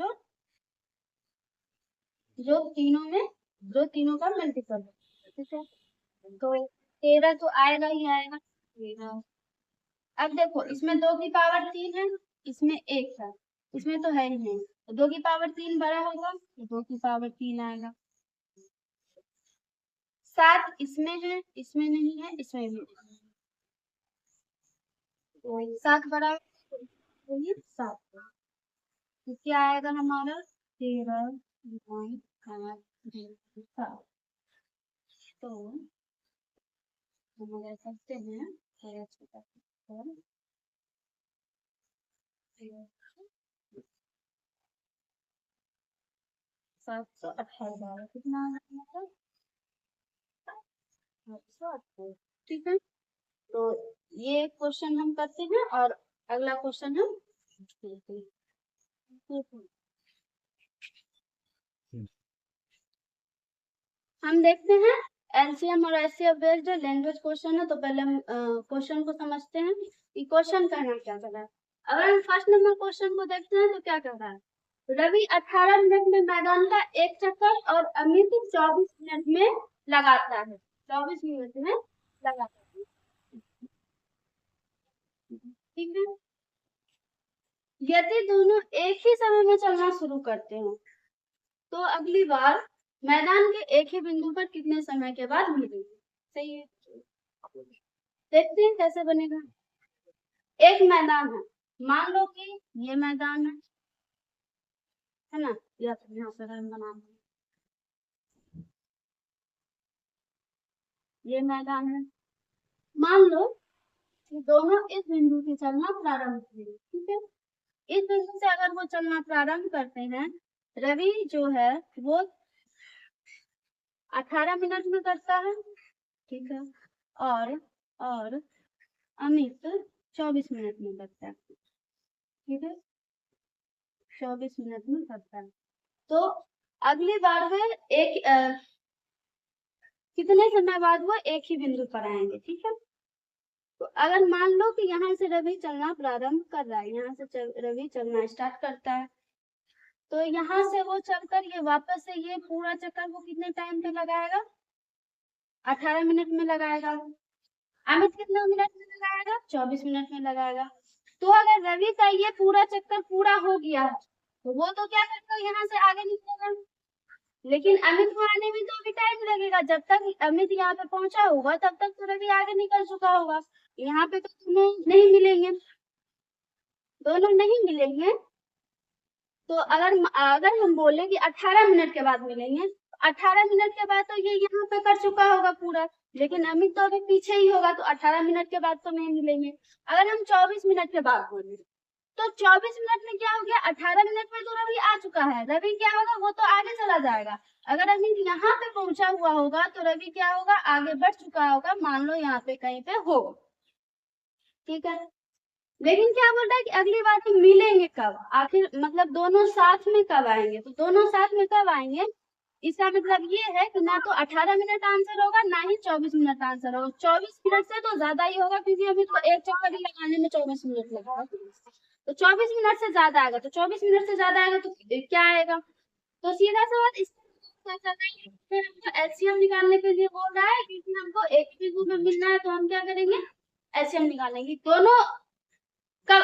जो तीनों का मल्टीपल है। ठीक है, तो 13 तो आएगा ही आएगा 13। अब देखो इसमें 2 की पावर 3 है, इसमें 1 है, इसमें तो है ही नहीं, 2 की पावर 3 बड़ा होगा तो 2 की पावर 3 आएगा। 7 इसमें है, इसमें नहीं है, इसमें भी नहीं है, तो 7 बड़ा है, तो ये 7 तो क्या आएगा हमारा 13 8 7। तो हम अगर करते हैं 728 कितना आ गया? 728। ठीक है, तो ये क्वेश्चन हम करते हैं और अगला क्वेश्चन हम देखते हैं। हम देखते हैं एलसीएम और एचसीएफ बेस्ड लैंग्वेज क्वेश्चन है, तो पहले हम क्वेश्चन को समझते हैं कि क्वेश्चन कहना क्या कर रहा है। अगर हम फर्स्ट नंबर क्वेश्चन को देखते हैं तो क्या कर रहा है, रवि 18 मिनट में मैदान का एक चक्कर और अमित 24 मिनट में लगाता है, 24 मिनट में लगाता है। ठीक है, यदि दोनों एक ही समय में चलना शुरू करते हैं तो अगली बार मैदान के एक ही बिंदु पर कितने समय के बाद मिलेंगे। सही है, देखते हैं कैसे बनेगा। एक मैदान है, मान लो कि ये मैदान है ना, या फिर यहाँ पे हम बना दें, ये मैदान है। मान लो कि दोनों इस बिंदु से चलना प्रारंभ करें, ठीक है। इस बिंदु से अगर वो चलना प्रारंभ करते हैं, रवि जो है वो 18 मिनट में करता है, ठीक है, और अमित 24 मिनट में करता है, ठीक है, 24 मिनट में करता है। तो अगली बार वे कितने समय बाद वो एक ही बिंदु पर आएंगे, ठीक है। तो अगर मान लो कि यहाँ से रवि चलना प्रारंभ कर रहा है, यहाँ से रवि चलना स्टार्ट करता है, तो यहाँ से वो चलकर ये वापस से ये पूरा चक्कर वो कितने टाइम पे लगाएगा, 18 मिनट में लगाएगा। अमित कितने मिनट में लगाएगा, 24 मिनट में लगाएगा। तो अगर रवि का ये पूरा चक्कर पूरा हो गया तो वो तो क्या करेगा, यहाँ से आगे निकलेगा। लेकिन अमित को आने में तो अभी टाइम लगेगा, जब तक अमित यहाँ पे पहुंचा होगा तब तक तो रवि आगे निकल चुका होगा। यहाँ पे तो दोनों नहीं मिलेंगे, दोनों नहीं मिलेंगे। तो अगर हम बोले कि 18 मिनट के बाद मिलेंगे, 18 मिनट के बाद तो ये यहाँ पे कर चुका होगा पूरा, लेकिन अमित तो अभी पीछे ही होगा, तो 18 मिनट के बाद तो नहीं मिलेंगे। अगर हम 24 मिनट के बाद बोले तो 24 मिनट में क्या हो गया, 18 मिनट में तो रवि आ चुका है, रवि क्या होगा, वो तो आगे चला जाएगा। अगर अमित यहाँ पे पहुंचा हुआ होगा तो रवि क्या होगा, आगे बढ़ चुका होगा, मान लो यहाँ पे कहीं पे हो, ठीक है। लेकिन क्या बोल रहा है कि अगली बार तो मिलेंगे कब, आखिर मतलब दोनों साथ में कब आएंगे, तो दोनों साथ में कब आएंगे, इसका मतलब ये है कि ना तो 18 मिनट आंसर होगा ना ही 24 मिनट आंसर होगा। 24 मिनट से तो ज्यादा ही होगा, क्योंकि अभी तो एक चक्कर ही लगाने में 24 मिनट लगेगा, तो 24 मिनट से ज्यादा आएगा। तो 24 मिनट से ज्यादा आएगा तो क्या आएगा, तो सीधा सा बात फिर हमको एलसीएम निकालने के लिए बोल रहा है, क्योंकि हमको एक ही बिंदु में मिलना है, तो हम क्या करेंगे, एलसीएम निकालेंगे। दोनों कब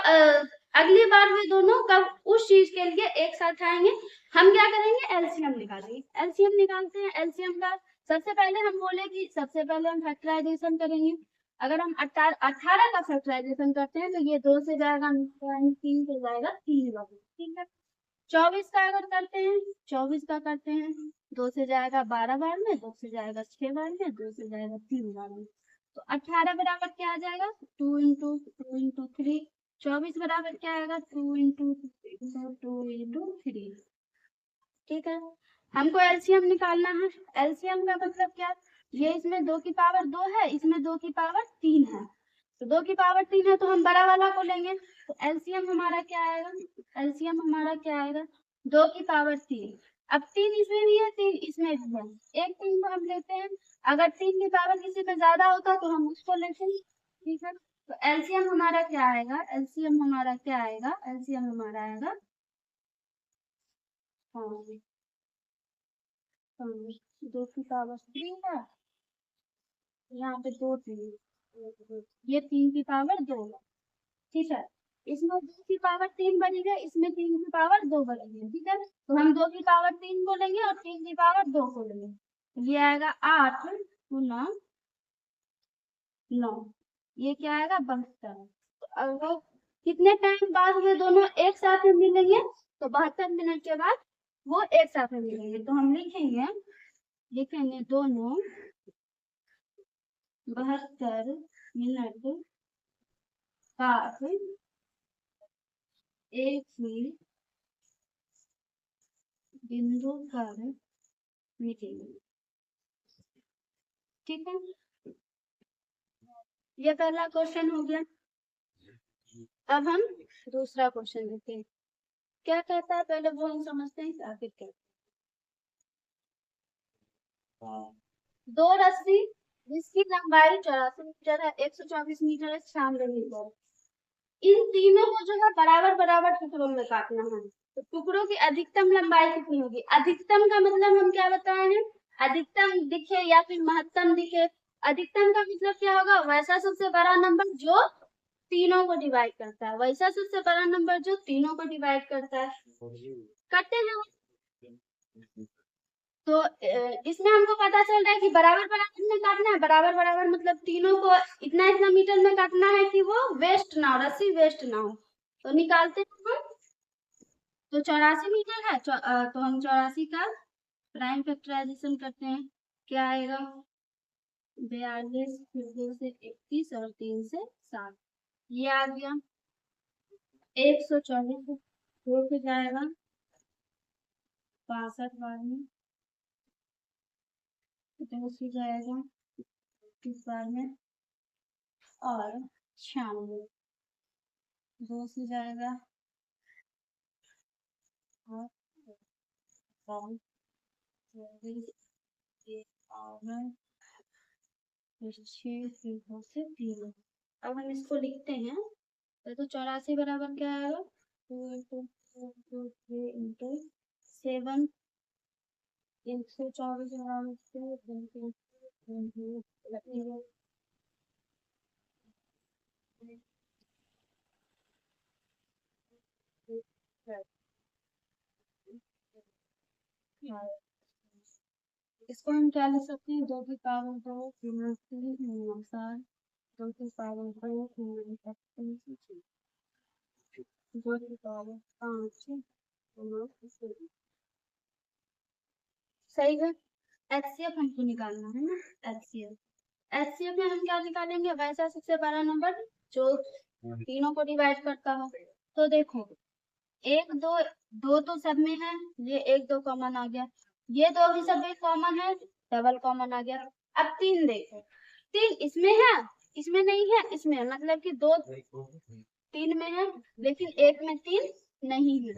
अगली बार में दोनों कब उस चीज के लिए एक साथ आएंगे, हम क्या करेंगे, एलसीएम निकालेंगे। एलसीएम निकालते हैं, एलसीएम का सबसे पहले हम बोले कि सबसे पहले हम फैक्टराइजेशन करेंगे। अगर हम 18 का फैक्टराइजेशन करते हैं तो ये 2 से जाएगा, 3 से जाएगा, 3 बार, ठीक है। 24 का अगर करते हैं, 24 का करते हैं, 2 से जाएगा 12 बार में, 2 से जाएगा 6 बार में, 2 से जाएगा 3 बार में, तो 18 बराबर क्या आ जाएगा, 2 × 3। 24 बराबर क्या आएगा, 2 × 3, ठीक है। हमको एलसीएम निकालना है। एलसीएम का मतलब क्या, ये इसमें 2 की पावर 2 है, इसमें 2 की पावर 3 है, तो 2 की पावर 3 है तो हम बड़ा वाला को लेंगे, तो एलसीएम हमारा क्या आएगा, एलसीएम हमारा क्या आएगा, 2 की पावर 3। अब 3 इसमें भी है, 3 इसमें भी है, एक 3 को हम लेते हैं, अगर 3 की पावर किसी में ज्यादा होता तो हम उसको लेते हैं, ठीक है। तो एलसीएम हमारा क्या आएगा, एलसीएम हमारा क्या आएगा, एलसीएम हमारा आएगा 2 की पावर 3 है, यहाँ पे 2 3, ये 3 की पावर 2 है, ठीक है। इसमें 2 की पावर 3 बढ़ेगा, इसमें 3 की पावर 2 बढ़ेगी, ठीक है। तो हम 2 की पावर 3 को लेंगे और 3 की पावर 2 को लेंगे। ये आएगा 8 गुना 9, ये क्या आएगा 72। तो अगर कितने टाइम बाद वे दोनों एक साथ में मिलेंगे, तो 72 मिनट के बाद वो एक साथ में मिलेंगे। तो हम लिखेंगे दोनों 72 मिनट बाद एक ही बिंदु पर मिलेंगे, ठीक है। ये पहला क्वेश्चन हो गया। अब हम दूसरा क्वेश्चन देखते हैं क्या कहता है, पहले वो हम समझते हैं आखिर क्या। दो रस्सी जिसकी लंबाई 84 मीटर है, 124 मीटर है, 96 मीटर, इन तीनों को जो है बराबर बराबर टुकड़ों में काटना है। तो टुकड़ों की अधिकतम लंबाई कितनी होगी? अधिकतम का मतलब हम क्या बताए हैं, अधिकतम दिखे या फिर महत्तम दिखे। अधिकतम का मतलब क्या होगा, वैसा सबसे बड़ा नंबर जो तीनों को डिवाइड करता है, वैसा सबसे बड़ा नंबर जो तीनों को डिवाइड करता है। करते हैं। तो इसमें हमको पता चल रहा है कि बराबर बराबर में काटना है। बराबर बराबर मतलब तीनों को इतना इतना मीटर में काटना है कि वो वेस्ट ना हो, रस्सी वेस्ट ना हो। तो निकालते हैं हम। तो 84 मीटर है, तो हम 84 का प्राइम फैक्टराइजेशन करते हैं। क्या आएगा? 42, फिर 2 से 31 और 3 से 7, ये आ गया 124। 2 पे जाएगा 62 बार में, 2 से जाएगा 30 बार में और 96, 2 से जाएगा और 6, फिर 2 से 3। अब हम इसको लिखते हैं। तो 84 बराबर क्या आएगा? 2 इंटू 3 इंटू 7, 124 इसको हम क्या लिख सकते हैं? 2 की पावर 2 3 3 7, 2 की पावर 2 3 7 2 की पावर 5 सही है। एचसीएफ हमको निकालना है ना, एचसीएफ में हम क्या निकालेंगे? वैसा सबसे बड़ा नंबर जो तीनों को डिवाइड करता हो। तो देखो 1 2 2 तो सब में है, ये 1 2 कॉमन आ गया, ये 2 भी सब में कॉमन है, डबल कॉमन आ गया। अब 3 देखो, 3 इसमें है, इसमें नहीं है, इसमें है, मतलब कि 2 3 में है लेकिन 1 में 3 नहीं है।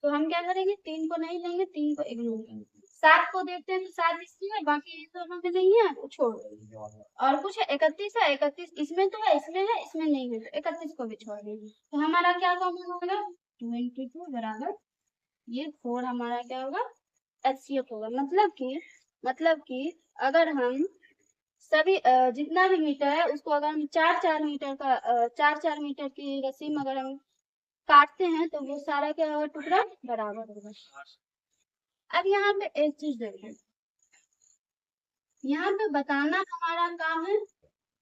तो हम क्या करेंगे? 3 को नहीं लेंगे, 3 को इग्नोर करेंगे। 7 को देखते हैं तो 7 इसमें है, बाकी ये दोनों में नहीं है, तो छोड़ देंगे। और कुछ है 31 है, 31 इसमें तो है, इसमें है, इसमें नहीं है, तो 31 को भी छोड़ देंगे। तो हमारा क्या कॉमन होगा? 2 इंटू 2 बराबर ये 4 हमारा क्या होगा? एचसीएफ होगा। मतलब कि अगर हम सभी जितना भी मीटर है उसको अगर हम 4 मीटर का 4 मीटर की रस्सी में अगर हम काटते हैं तो वो सारा क्या होगा? टुकड़ा बराबर होगा। अब यहाँ पे एक चीज देखिए, यहाँ पे बताना हमारा काम है,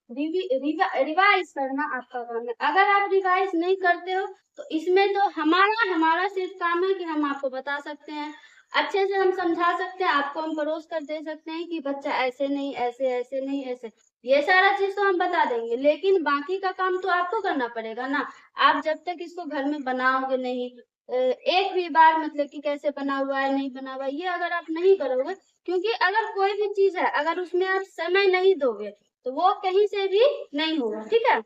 रिवाइज करना आपका काम है। अगर आप रिवाइज नहीं करते हो तो इसमें तो हमारा सिर्फ काम है कि हम आपको बता सकते हैं, अच्छे से हम समझा सकते हैं, आपको हम परोस कर दे सकते हैं कि बच्चा ऐसे नहीं, ऐसे ऐसे नहीं, ऐसे, ये सारा चीज तो हम बता देंगे, लेकिन बाकी का काम तो आपको करना पड़ेगा ना। आप जब तक इसको घर में बनाओगे नहीं, एक भी बार मतलब कि कैसे बना हुआ है नहीं बना हुआ है ये अगर आप नहीं करोगे, क्योंकि अगर कोई भी चीज है अगर उसमें आप समय नहीं दोगे तो वो कहीं से भी नहीं होगा, ठीक है।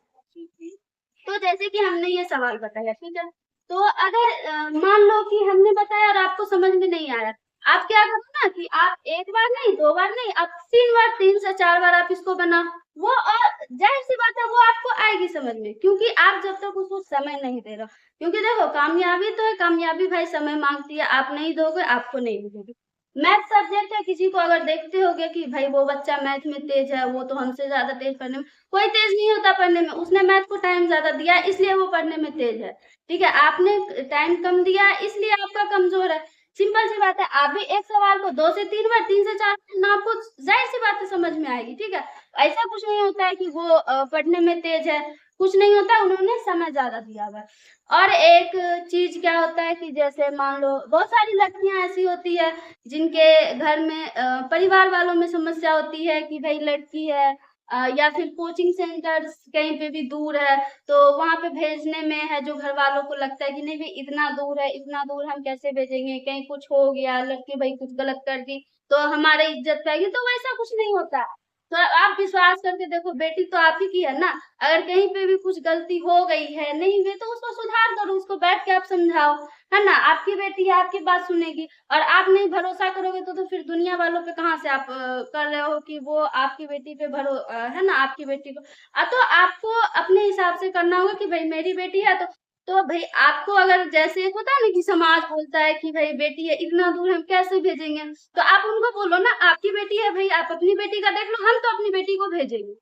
तो जैसे कि हमने ये सवाल बताया, ठीक है, तो अगर मान लो कि हमने बताया और आपको समझ में नहीं आया, आप क्या करो ना कि आप एक बार नहीं, 2 बार नहीं, आप 3 बार, 3 से 4 बार आप इसको बना, वो और जाहिर सी बात है वो आपको आएगी समझ में, क्योंकि आप जब तक उसको समय नहीं दे रहे। क्योंकि देखो कामयाबी तो है, कामयाबी भाई समय मांगती है, आप नहीं दोगे आपको नहीं मिलेगी। मैथ सब्जेक्ट है, किसी को अगर देखते होगे कि भाई वो बच्चा मैथ में तेज है, वो तो हमसे ज्यादा तेज पढ़ने में, कोई तेज नहीं होता पढ़ने में, उसने मैथ को टाइम ज्यादा दिया है, इसलिए वो पढ़ने में तेज है। ठीक है, आपने टाइम कम दिया है, इसलिए आपका कमजोर है। सिंपल सी बात है, आप भी एक सवाल को 2 से 3 बार, 3 से 4 बार ना, आपको जाहिर सी बात है समझ में आएगी। ठीक है, ऐसा कुछ नहीं होता है कि वो पढ़ने में तेज है, कुछ नहीं होता, उन्होंने समय ज्यादा दिया हुआ है। और एक चीज क्या होता है कि जैसे मान लो बहुत सारी लड़कियां ऐसी होती है जिनके घर में परिवार वालों में समस्या होती है कि भाई लड़की है, या फिर कोचिंग सेंटर कहीं पे भी दूर है, तो वहां पे भेजने में है जो घर वालों को लगता है कि नहीं भाई इतना दूर है, इतना दूर हम कैसे भेजेंगे, कहीं कुछ हो गया, लड़की भाई कुछ गलत कर दी तो हमारी इज्जत पाएगी, तो वैसा कुछ नहीं होता। तो आप विश्वास करके देखो, बेटी तो आप ही की है ना, अगर कहीं पे भी कुछ गलती हो गई है, नहीं हुई, तो उसको सुधार करो, उसको बैठ के आप समझाओ, है ना, आपकी बेटी है, आपकी बात सुनेगी। और आप नहीं भरोसा करोगे तो फिर दुनिया वालों पे कहाँ से आप कर रहे हो कि वो आपकी बेटी पे है ना, आपकी बेटी को तो आपको अपने हिसाब से करना होगा कि भाई मेरी बेटी है, तो भाई आपको अगर जैसे एक होता है ना कि समाज बोलता है कि भाई बेटी है इतना दूर हम कैसे भेजेंगे, तो आप उनको बोलो ना आपकी बेटी है भाई, आप अपनी बेटी का देख लो, हम तो अपनी बेटी को भेजेंगे।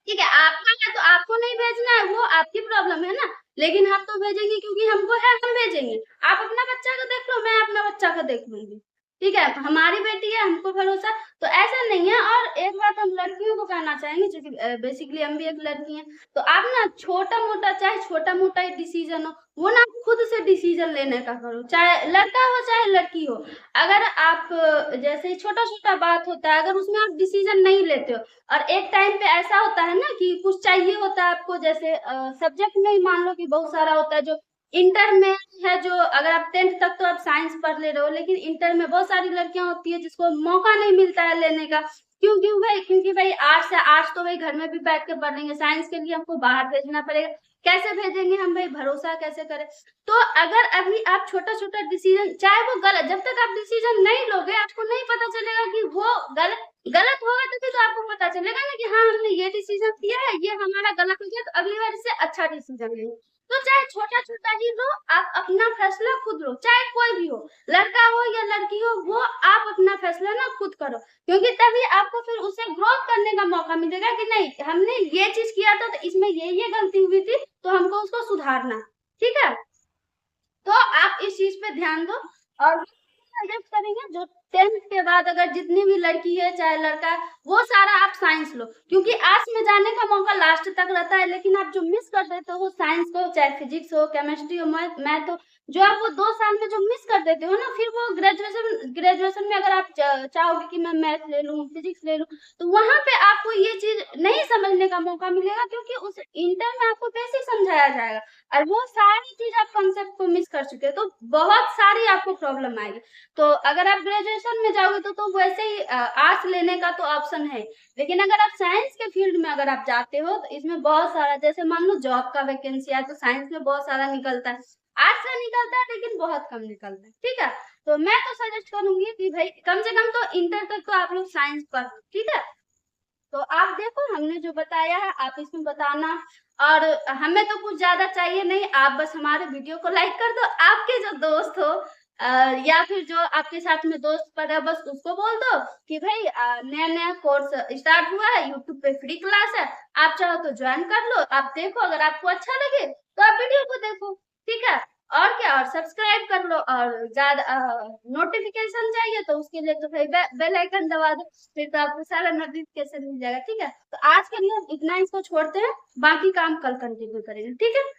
ठीक है, आपका है तो आपको नहीं भेजना है, वो आपकी प्रॉब्लम है ना, लेकिन हम तो भेजेंगे क्योंकि हमको है, हम भेजेंगे। आप अपना बच्चा का देख लो, मैं अपना बच्चा का देख लूंगी। ठीक है, हमारी बेटी है, हमको भरोसा, तो ऐसा नहीं है। और एक बात हम लड़कियों को कहना चाहेंगे, क्योंकि बेसिकली हम भी एक लड़की हैं, तो आप ना छोटा मोटा, चाहे छोटा मोटा ही डिसीजन हो, वो ना खुद से डिसीजन लेने का करो, चाहे लड़का हो चाहे लड़की हो। अगर आप जैसे छोटा छोटा बात होता है, अगर उसमें आप डिसीजन नहीं लेते हो, और एक टाइम पे ऐसा होता है ना कि कुछ चाहिए होता है आपको, जैसे सब्जेक्ट में ही मान लो कि बहुत सारा होता है जो इंटर में है, जो अगर आप 10th तक तो आप साइंस पढ़ ले रहे हो, लेकिन इंटर में बहुत सारी लड़कियां होती है जिसको मौका नहीं मिलता है लेने का। क्योंकि भाई आर्ट्स है, आर्ट्स तो भाई घर में भी बैठ के पढ़ लेंगे, साइंस के लिए हमको बाहर भेजना पड़ेगा, कैसे भेजेंगे हम भाई, भरोसा कैसे करें। तो अगर अभी आप छोटा छोटा डिसीजन, चाहे वो गलत, जब तक आप डिसीजन नहीं लोगे आपको नहीं पता चलेगा कि वो गलत गलत होगा, तभी तो आपको पता चलेगा ना कि हाँ हमने ये डिसीजन किया है, ये हमारा गलत हो गया, तो अगली बार इससे अच्छा डिसीजन लेंगे। तो चाहे छोटा छोटा ही लो, आप अपना फैसला खुद लो, चाहे कोई भी हो, लड़का हो या लड़की हो, वो आप अपना फैसला ना खुद करो, क्योंकि तभी आपको फिर उसे ग्रोथ करने का मौका मिलेगा कि नहीं हमने ये चीज किया था तो इसमें ये गलती हुई थी, तो हमको उसको सुधारना। ठीक है, तो आप इस चीज पे ध्यान दो। और सजेस्ट करेंगे जो 10th के बाद अगर जितनी भी लड़की है चाहे लड़का है, वो सारा आप साइंस लो, क्योंकि आर्ट्स में जाने का मौका लास्ट तक रहता है, लेकिन आप जो मिस कर देते हो साइंस को, चाहे फिजिक्स हो, केमिस्ट्री हो, मैथ हो, जो आप वो 2 साल में जो मिस कर देते हो ना, फिर वो ग्रेजुएशन में अगर आप चाहोगे कि मैं मैथ ले लूं, फिजिक्स ले लूं, तो वहां पे आपको ये चीज नहीं समझने का मौका मिलेगा, क्योंकि उस इंटर में आपको बेसिक समझाया जाएगा, और वो सारी चीज आप कंसेप्ट को मिस कर चुके हो, तो बहुत सारी आपको प्रॉब्लम आएगी। तो अगर आप ग्रेजुएशन में जाओगे तो वैसे ही आर्ट्स लेने का तो ऑप्शन है, लेकिन अगर आप साइंस के फील्ड में अगर आप जाते हो तो इसमें बहुत सारा, जैसे मान लो जॉब का वैकेंसी है तो साइंस में बहुत सारा निकलता है, आर्ट्स से निकलता है लेकिन बहुत कम निकलता है। ठीक है, तो मैं तो सजेस्ट करूंगी कि भाई कम से कम तो इंटर तक तो आप लोग साइंस पढ़ो। ठीक है, तो आप देखो हमने जो बताया है आप इसमें बताना, और हमें तो कुछ ज्यादा चाहिए नहीं, आप बस हमारे वीडियो को लाइक कर दो, आपके जो दोस्त हो या फिर जो आपके साथ में दोस्त पढ़ा है, बस उसको बोल दो कि भाई नया नया कोर्स स्टार्ट हुआ है, यूट्यूब पे फ्री क्लास है, आप चाहो तो ज्वाइन कर लो, आप देखो, अगर आपको अच्छा लगे तो आप वीडियो को देखो। ठीक है, और क्या, और सब्सक्राइब कर लो, और ज्यादा नोटिफिकेशन चाहिए तो उसके लिए तो भाई बेल आइकन दबा दो, फिर तो आपको सारा नोटिफिकेशन मिल जाएगा। ठीक है, तो आज के लिए इतना, इसको छोड़ते हैं, बाकी काम कल कंटिन्यू करेंगे। ठीक है।